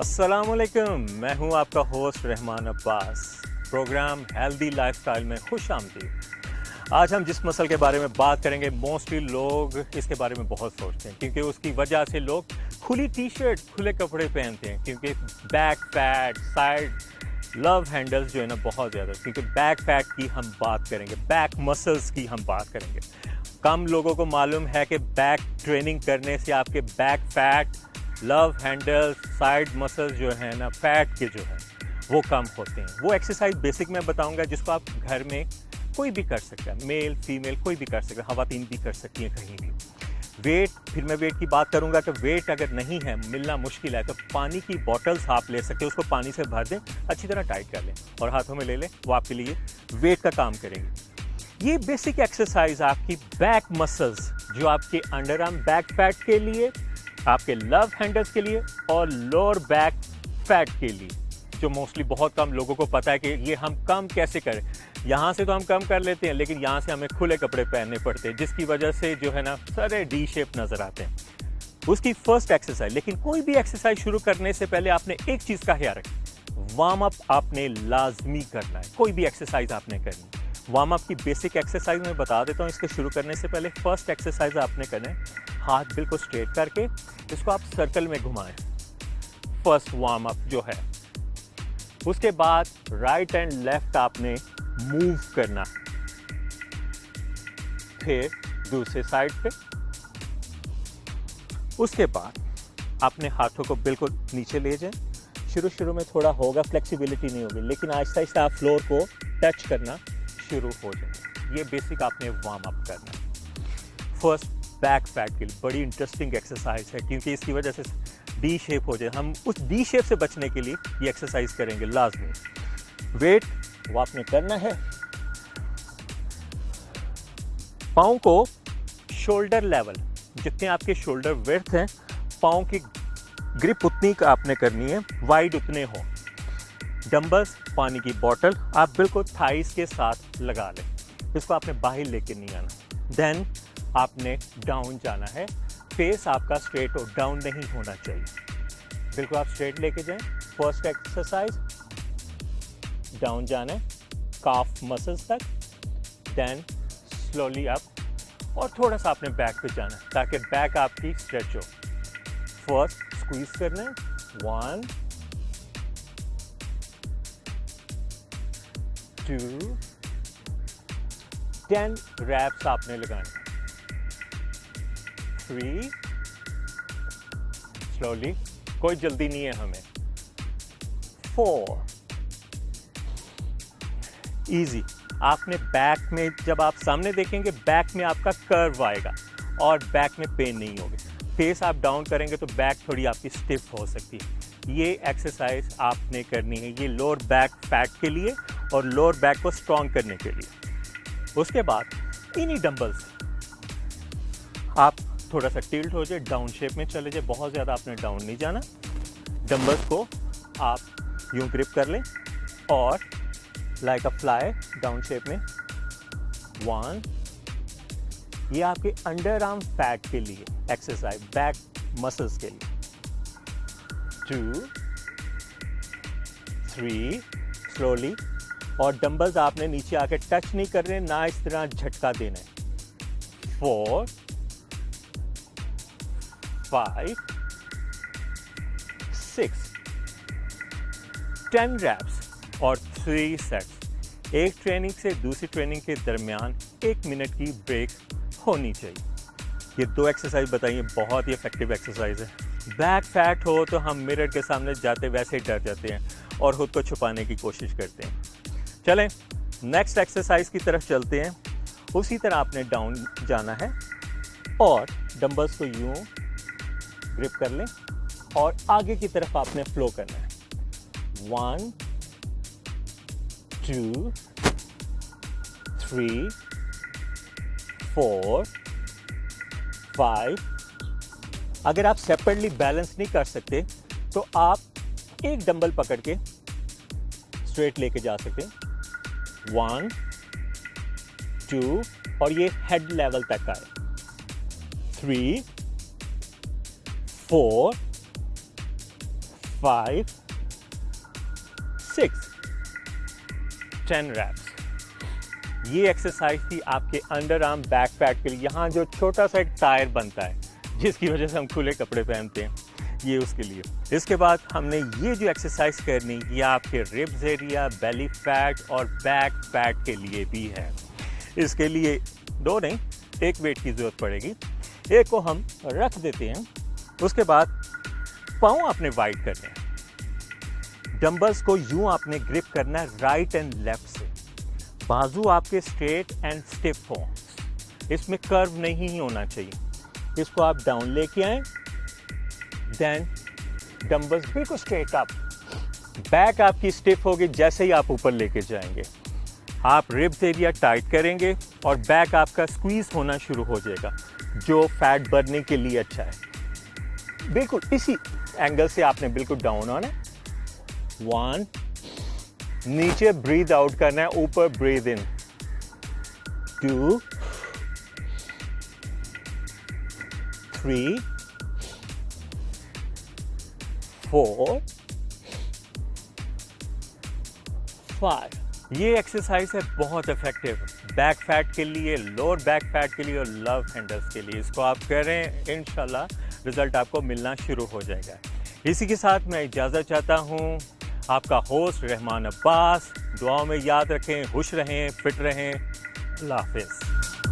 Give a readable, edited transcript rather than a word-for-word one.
अस्सलामुअलैकुम, मैं हूं आपका host Rahman Abbas. Programme healthy lifestyle में खुश आमदीद। आज हम जिस मसल के बारे में बात करेंगे, मोस्टली लोग इसके बारे में बहुत सोचते हैं क्योंकि उसकी वजह से लोग खुली टी शर्ट, खुले कपड़े पहनते हैं क्योंकि back fat, side love handles जो है ना बहुत ज़्यादा, क्योंकि बैक फैट की हम बात करेंगे, बैक मसल्स की हम बात करेंगे। कम लोगों को मालूम है कि बैक ट्रेनिंग करने से आपके back fat, love handle, side muscles जो है ना फैट के जो है वो कम होते हैं। वो एक्सरसाइज बेसिक मैं बताऊंगा जिसको आप घर में कोई भी कर सकता है, मेल फीमेल कोई भी कर सकता है, खवातीन भी कर सकती हैं कहीं भी। वेट, फिर मैं वेट की बात करूंगा कि वेट अगर नहीं है, मिलना मुश्किल है, तो पानी की बॉटल्स आप ले सकते हैं, उसको पानी से भर दें, अच्छी तरह टाइट कर लें और हाथों में ले लें, वो आपके लिए वेट का काम करेंगे। ये बेसिक एक्सरसाइज आपकी बैक मसल्स जो आपके अंडर आर्म बैक फैट के लिए, आपके लव हैंडल्स के लिए और लोअर बैक फैट के लिए, जो मोस्टली बहुत कम लोगों को पता है कि ये हम कम कैसे करें। यहाँ से तो हम कम कर लेते हैं, लेकिन यहाँ से हमें खुले कपड़े पहनने पड़ते हैं, जिसकी वजह से जो है ना सारे डी शेप नज़र आते हैं। उसकी फर्स्ट एक्सरसाइज, लेकिन कोई भी एक्सरसाइज शुरू करने से पहले आपने एक चीज़ का ख्याल रखें, वार्म अप आपने लाजमी करना है। कोई भी एक्सरसाइज आपने करनी है, वार्म अप की बेसिक एक्सरसाइज मैं बता देता हूँ। इसके शुरू करने से पहले फर्स्ट एक्सरसाइज आपने करना है, हाथ बिल्कुल स्ट्रेट करके इसको आप सर्कल में घुमाएं, फर्स्ट वार्म अप जो है। उसके बाद राइट एंड लेफ्ट आपने मूव करना, फिर दूसरे साइड पे। उसके बाद अपने हाथों को बिल्कुल नीचे ले जाएं। शुरू में थोड़ा होगा, फ्लेक्सिबिलिटी नहीं होगी, लेकिन आहिस्ता आहिस्ता आप फ्लोर को टच करना शुरू हो जाए। ये बेसिक आपने वार्म अप करना है फर्स्ट बैक फैट के लिए। बड़ी इंटरेस्टिंग एक्सरसाइज है क्योंकि इसकी वजह से डी शेप हो जाए। हम उस डी शेप से बचने के लिए ये एक्सरसाइज करेंगे लाजमी। वेट वो आपने करना है, पाँव को शोल्डर लेवल, जितने आपके शोल्डर विड्थ हैं, पाँव की ग्रिप उतनी का आपने करनी है, वाइड उतने हो। डंबल्स, पानी की बोतल आप बिल्कुल थाइस के साथ लगा लें, इसको आपने बाहर लेके नहीं आना। देन आपने डाउन जाना है, फेस आपका स्ट्रेट हो, डाउन नहीं होना चाहिए, बिल्कुल आप स्ट्रेट लेके जाएं। फर्स्ट एक्सरसाइज, डाउन जाना है काफ मसल्स तक, देन स्लोली अप और थोड़ा सा आपने बैक पे जाना है ताकि बैक आपकी स्ट्रेच हो। फर्स्ट स्क्वीज करना है, 1 2 10 रैप्स आपने लगाने, 3 स्लोली, कोई जल्दी नहीं है हमें, 4 इजी। आपने बैक में, जब आप सामने देखेंगे बैक में आपका कर्व आएगा और बैक में पेन नहीं होगी। फेस आप डाउन करेंगे तो बैक थोड़ी आपकी स्टिफ हो सकती है। ये एक्सरसाइज आपने करनी है, ये लोअर बैक फैट के लिए और लोअर बैक को स्ट्रॉन्ग करने के लिए। उसके बाद इन्हीं डंबल्स आप थोड़ा सा टिल्ट हो जाए, डाउन शेप में चले जाए, बहुत ज़्यादा आपने डाउन नहीं जाना। डंबल्स को आप यूं ग्रिप कर लें और लाइक अ फ्लाई डाउन शेप में, 1, ये आपके अंडर आर्म फैट के लिए एक्सरसाइज, बैक मसल्स के लिए, 2 3 स्लोली। और डंबल्स आपने नीचे आके टच नहीं कर रहे, ना इस तरह झटका देना है, 4 5 6 10 रैप्स और 3 सेट्स। एक ट्रेनिंग से दूसरी ट्रेनिंग के दरमियान 1 मिनट की ब्रेक होनी चाहिए। ये 2 एक्सरसाइज बताइए, बहुत ही इफेक्टिव एक्सरसाइज है। बैक फैट हो तो हम मिरर के सामने जाते वैसे ही डर जाते हैं और खुद को छुपाने की कोशिश करते हैं। चलें नेक्स्ट एक्सरसाइज की तरफ चलते हैं। उसी तरह आपने डाउन जाना है और डंबल्स को यूं ग्रिप कर लें और आगे की तरफ आपने फ्लो करना है, 1 2 3 4 5। अगर आप सेपरेटली बैलेंस नहीं कर सकते तो आप एक डंबल पकड़ के स्ट्रेट लेके जा सकते हैं, 1 2 और ये हेड लेवल तक आए, 3 4 5 6 10 reps। ये एक्सरसाइज थी आपके अंडर आर्म बैक फैट के लिए। यहाँ जो छोटा सा एक टायर बनता है जिसकी वजह से हम खुले कपड़े पहनते हैं, ये उसके लिए। इसके बाद हमने ये जो एक्सरसाइज करनी, ये आपके रिब्स एरिया, बेली फैट और बैक फैट के लिए भी है। इसके लिए 2 नहीं, 1 वेट की ज़रूरत पड़ेगी। एक को हम रख देते हैं। उसके बाद पाँव आपने वाइड करने हैं। डंबल्स को यूं आपने ग्रिप करना है राइट एंड लेफ्ट से। बाजू आपके स्ट्रेट एंड स्टिफ हो, इसमें कर्व नहीं होना चाहिए। इसको आप डाउन लेके आए, देन डंबल्स बिल्कुल स्ट्रेट अप। बैक आपकी स्टिफ होगी जैसे ही आप ऊपर लेके जाएंगे। आप रिब्स एरिया टाइट करेंगे और बैक आपका स्क्वीज होना शुरू हो जाएगा, जो फैट बर्निंग के लिए अच्छा है। बिल्कुल इसी एंगल से आपने बिल्कुल डाउन आना है। 1, नीचे ब्रीद आउट करना है, ऊपर ब्रीद इन। 2 3 4 5। ये एक्सरसाइज है बहुत इफेक्टिव बैक फैट के लिए, लोअर बैक फैट के लिए और लव हैंडल्स के लिए। इसको आप करें, इंशाल्लाह रिजल्ट आपको मिलना शुरू हो जाएगा। इसी के साथ मैं इजाज़त चाहता हूँ। आपका होस्ट रहमान अब्बास। दुआओं में याद रखें, खुश रहें, फिट रहें। अल्लाह हाफिज़।